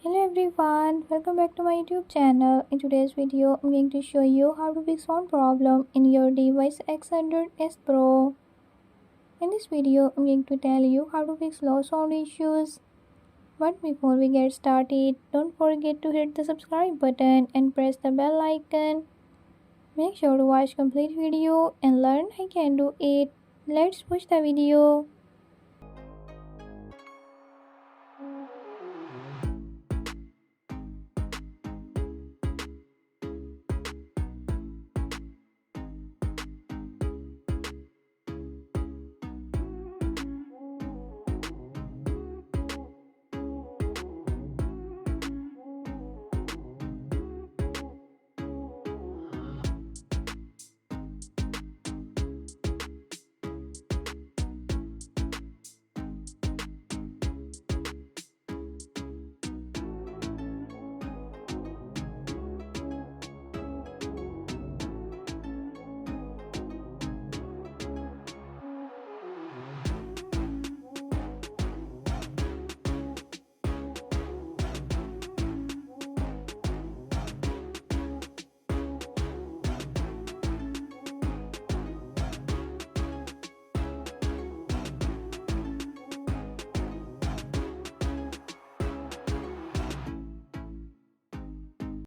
Hello everyone, welcome back to my YouTube channel. In today's video, I'm going to show you how to fix sound problem in your device X100S Pro. In this video, I'm going to tell you how to fix low sound issues. But before we get started, don't forget to hit the subscribe button and press the bell icon. Make sure to watch complete video and learn I can do it. Let's push the video.